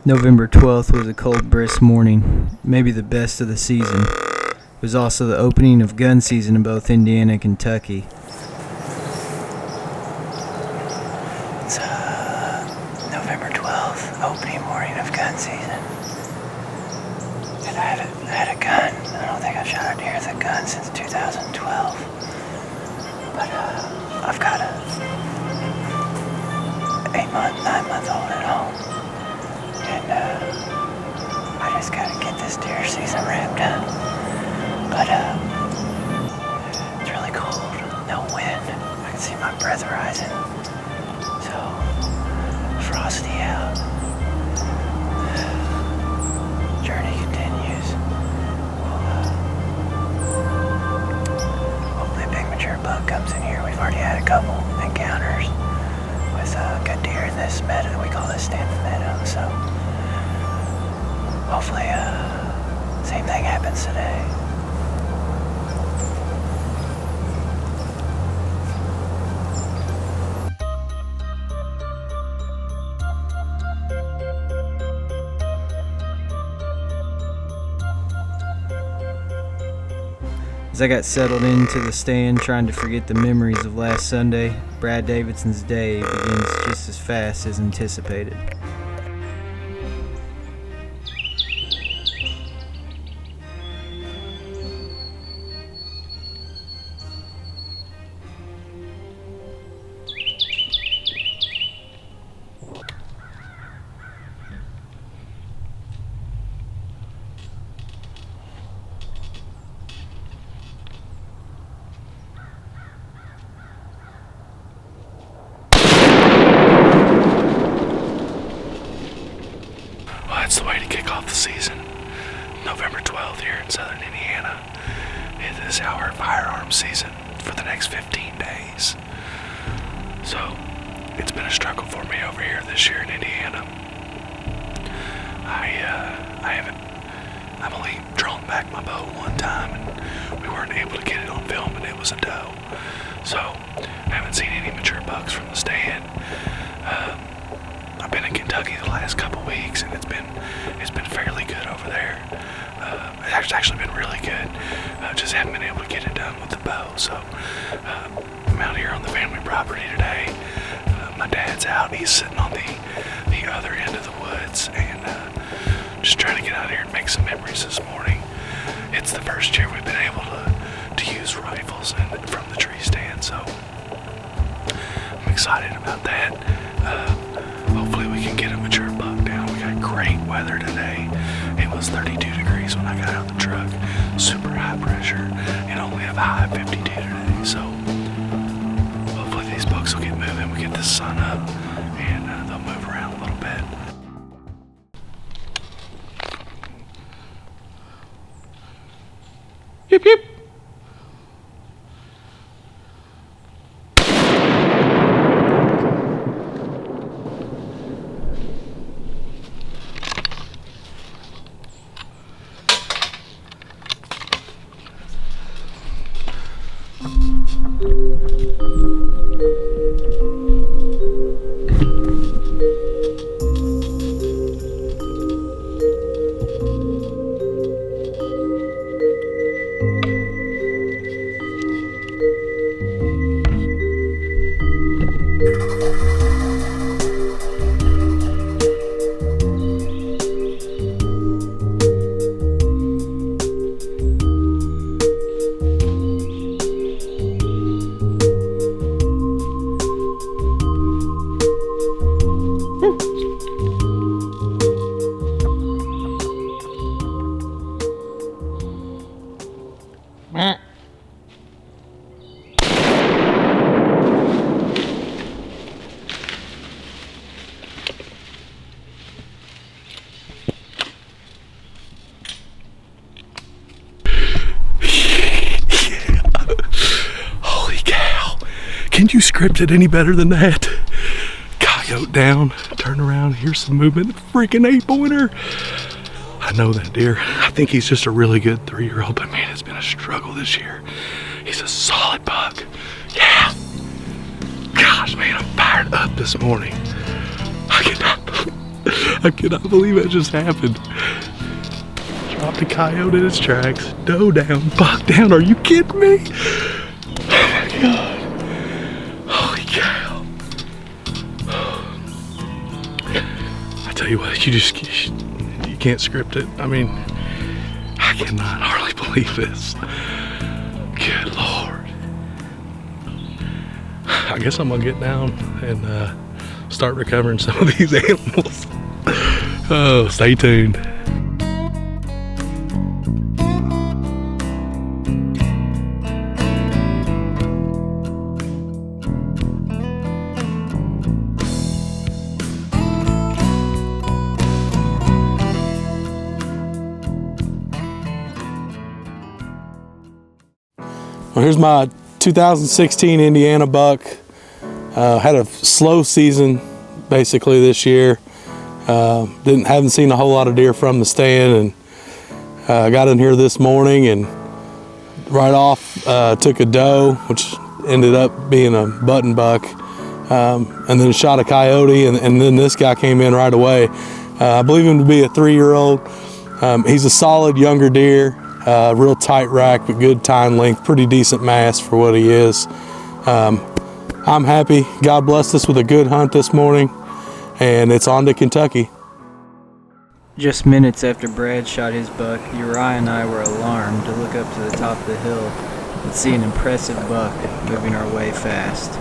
November 12th was a cold, brisk morning, maybe the best of the season. It was also the opening of gun season in both Indiana and Kentucky. It's November 12th, opening morning of gun season. And I had a gun. I don't think I've shot a deer with a gun since 2012. But I've got a 9-month-old at home. And I just gotta get this deer season wrapped up. But it's really cold, no wind. I can see my breath rising. So, frosty out. Journey continues. Hopefully a big mature buck comes in here. We've already had a couple encounters with good deer in this meadow. We call this standing meadow, so hopefully same thing happens today. As I got settled into the stand trying to forget the memories of last Sunday, Brad Davidson's day begins just as fast as anticipated. That's the way to kick off the season. November 12th here in southern Indiana. It is our firearms season for the next 15 days. So, it's been a struggle for me over here this year in Indiana. I've only drawn back my bow one time and we weren't able to get it on film and it was a doe. So, I haven't seen any mature bucks from the stand. I've been in Kentucky the last couple weeks, and it's been fairly good over there. It's actually been really good. Just haven't been able to get it done with the bow. So I'm out here on the family property today. My dad's out; he's sitting on the other end of the woods, and just trying to get out here and make some memories this morning. It's the first year we've been able to use rifles from the tree stand, so I'm excited about that. Hopefully we can get a mature buck down. We got great weather today. It was 32 degrees when I got out of the truck. Super high pressure and only have a high of 52 today. So hopefully these bucks will get moving. We get the sun up and they'll move around a little bit. Yip yip. Can you script it any better than that? Coyote down, turn around, here's some movement, freaking 8-pointer. I know that deer. I think he's just a really good 3-year-old, but man, it's been a struggle this year. He's a solid buck. Yeah. Gosh, man, I'm fired up this morning. I cannot believe it just happened. Dropped a coyote in its tracks. Doe down, buck down. Are you kidding me? Oh my God. Holy cow. I tell you what, you can't script it. I mean, I cannot hardly believe this. Good Lord. I guess I'm gonna get down and start recovering some of these animals. Oh, stay tuned. Well, here's my 2016 Indiana buck. Had a slow season basically this year. Haven't seen a whole lot of deer from the stand, and got in here this morning and right off took a doe, which ended up being a button buck, and then shot a coyote, and then this guy came in right away. I believe him to be a 3-year-old. He's a solid younger deer. Real tight rack, but good tine length, pretty decent mass for what he is. I'm happy. God blessed us with a good hunt this morning, and it's on to Kentucky. Just minutes after Brad shot his buck, Uriah and I were alarmed to look up to the top of the hill and see an impressive buck moving our way fast.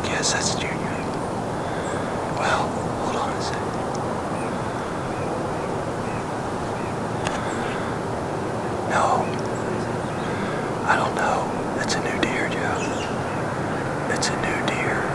Yes, that's Junior. Well, hold on a second. No. I don't know. It's a new deer, Joe. It's a new deer.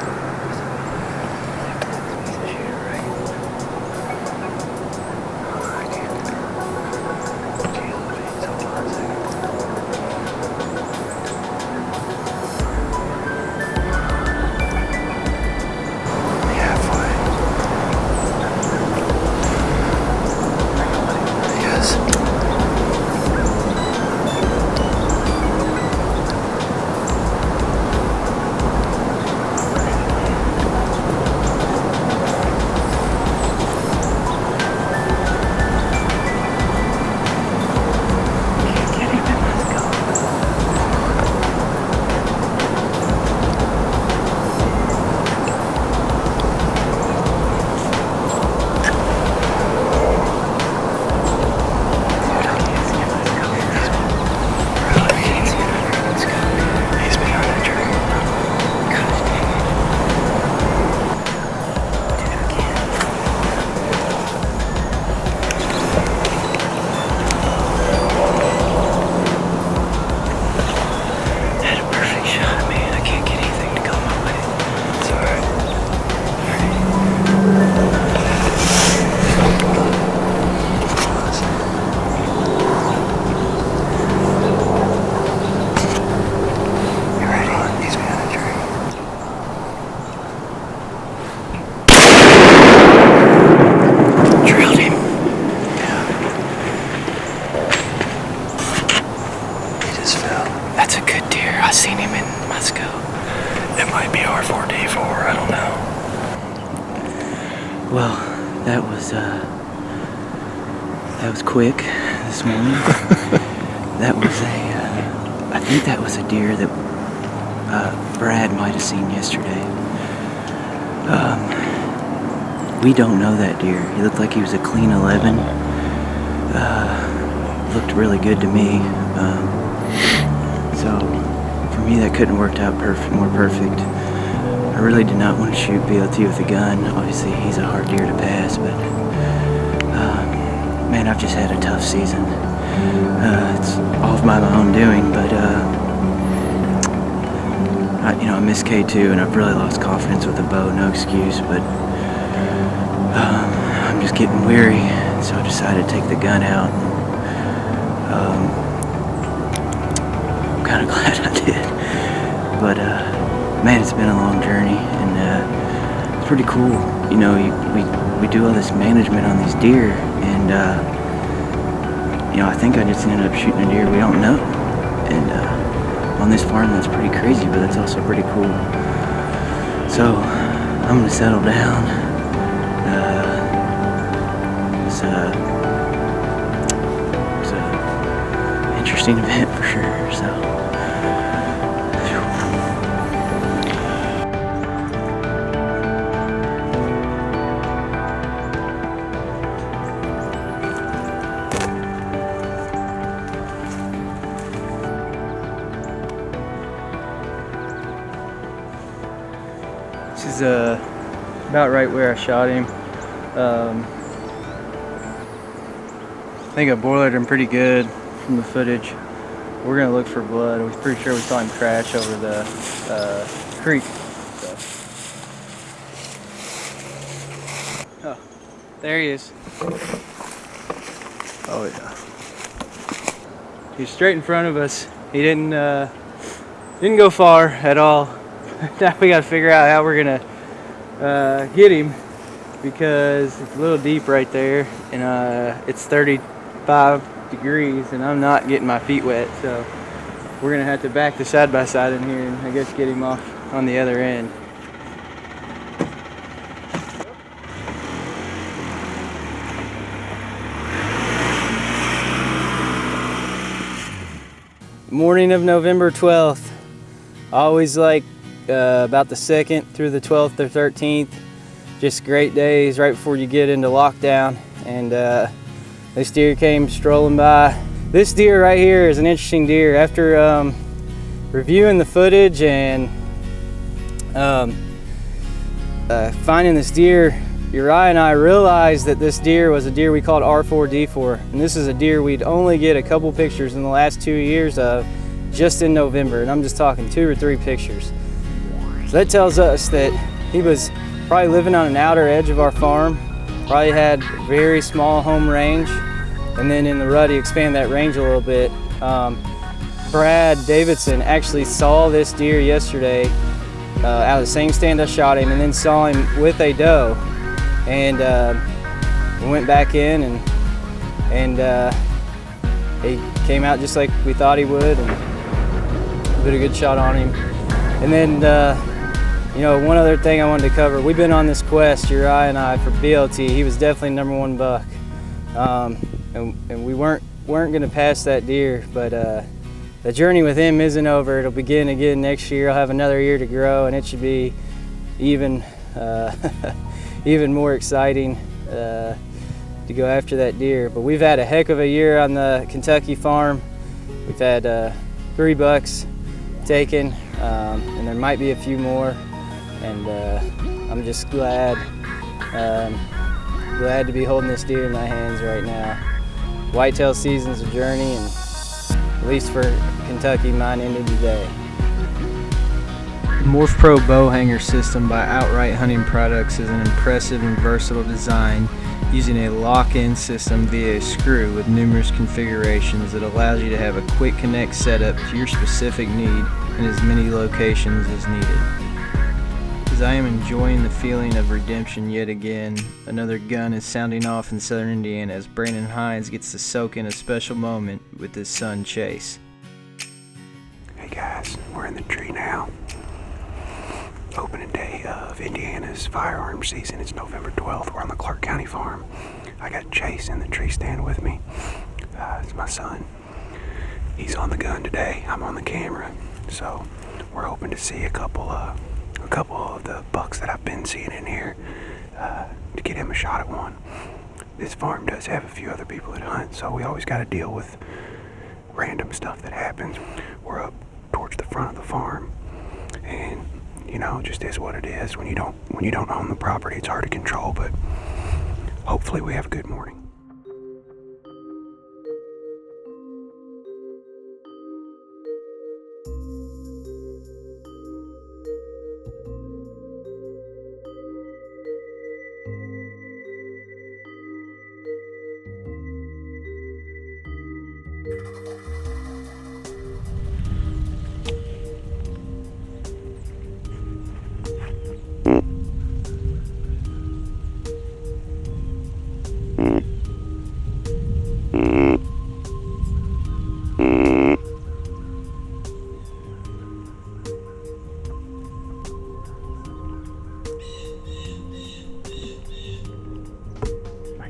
Well, that was quick this morning. That was I think that was a deer that Brad might have seen yesterday. We don't know that deer. He looked like he was a clean 11. Looked really good to me. So for me, that couldn't have worked out more perfect. I really did not want to shoot BLT with a gun. Obviously, he's a hard deer to pass, but man, I've just had a tough season. It's all by my own doing, but I missed K2 and I've really lost confidence with the bow. No excuse, but I'm just getting weary, so I decided to take the gun out. I'm kind of glad I did, but man, it's been a long journey, and it's pretty cool. You know, we do all this management on these deer, and I think I just ended up shooting a deer we don't know, and on this farm that's pretty crazy, but that's also pretty cool. So I'm gonna settle down. It's an interesting event for sure. So. This is about right where I shot him. I think I boiled him pretty good from the footage. We're gonna look for blood. We're pretty sure we saw him crash over the creek. So. Oh, there he is. Oh yeah. He's straight in front of us. He didn't go far at all. Now we gotta figure out how we're gonna get him, because it's a little deep right there, and it's 35 degrees and I'm not getting my feet wet, so we're gonna have to back the side by side in here and I guess get him off on the other end. Morning of November 12th. Always like about the 2nd through the 12th or 13th. Just great days right before you get into lockdown. And this deer came strolling by. This deer right here is an interesting deer. After reviewing the footage and finding this deer, Uriah and I realized that this deer was a deer we called R4D4. And this is a deer we'd only get a couple pictures in the last 2 years of, just in November. And I'm just talking 2 or 3 pictures. So that tells us that he was probably living on an outer edge of our farm, probably had very small home range, and then in the rut he expanded that range a little bit. Brad Davidson actually saw this deer yesterday out of the same stand I shot him, and then saw him with a doe, and we went back in, and he came out just like we thought he would, and put a good shot on him. And then one other thing I wanted to cover. We've been on this quest, Uriah and I, for BLT. He was definitely #1 buck, and we weren't gonna pass that deer. But the journey with him isn't over. It'll begin again next year. I'll have another year to grow, and it should be even even more exciting to go after that deer. But we've had a heck of a year on the Kentucky farm. We've had 3 bucks taken, and there might be a few more. And I'm just glad to be holding this deer in my hands right now. Whitetail season's a journey, and at least for Kentucky, mine ended today. The Morph Pro bow hanger system by Outright Hunting Products is an impressive and versatile design using a lock-in system via a screw with numerous configurations that allows you to have a quick connect setup to your specific need in as many locations as needed. As I am enjoying the feeling of redemption yet again, another gun is sounding off in southern Indiana as Brandon Hines gets to soak in a special moment with his son Chase. Hey guys, we're in the tree now. Opening day of Indiana's firearm season. It's November 12th. We're on the Clark County farm. I got Chase in the tree stand with me. It's my son. He's on the gun today. I'm on the camera. So we're hoping to see a couple of the bucks that I've been seeing in here to get him a shot at one. This farm does have a few other people that hunt, so we always got to deal with random stuff that happens. We're up towards the front of the farm, and just is what it is. When you don't own the property, it's hard to control, but hopefully we have a good morning.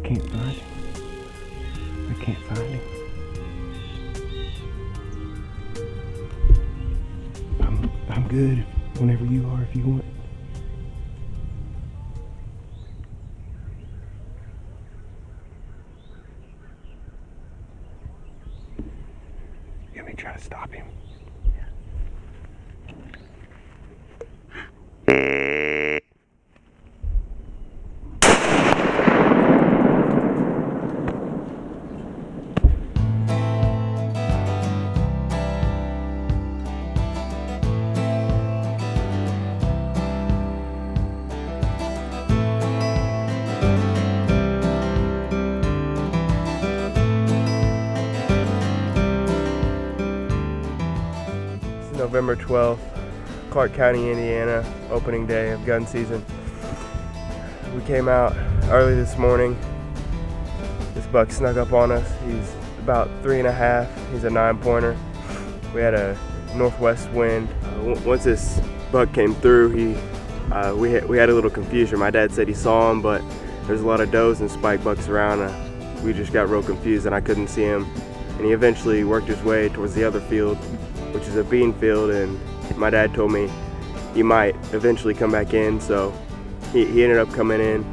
can't find him. I can't find him. I'm good whenever you are, if you want. You want me to try to stop him? November 12th, Clark County, Indiana, opening day of gun season. We came out early this morning. This buck snuck up on us. He's about 3.5. He's a 9-pointer. We had a northwest wind. Once this buck came through, we had a little confusion. My dad said he saw him, but there's a lot of does and spike bucks around. We just got real confused and I couldn't see him. And he eventually worked his way towards the other field, which is a bean field, and my dad told me he might eventually come back in, so he ended up coming in,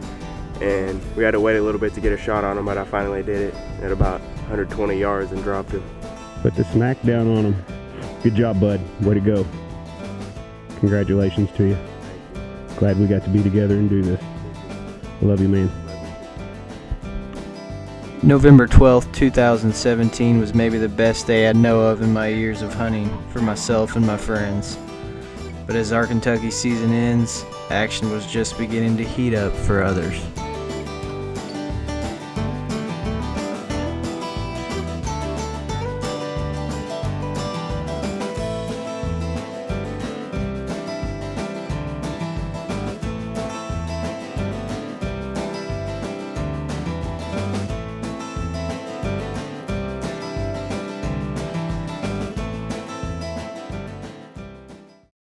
and we had to wait a little bit to get a shot on him, but I finally did it at about 120 yards and dropped him. Put the smack down on him. Good job, bud. Way to go. Congratulations to you. Glad we got to be together and do this. I love you, man. November 12th, 2017 was maybe the best day I know of in my years of hunting for myself and my friends. But as our Kentucky season ends, action was just beginning to heat up for others.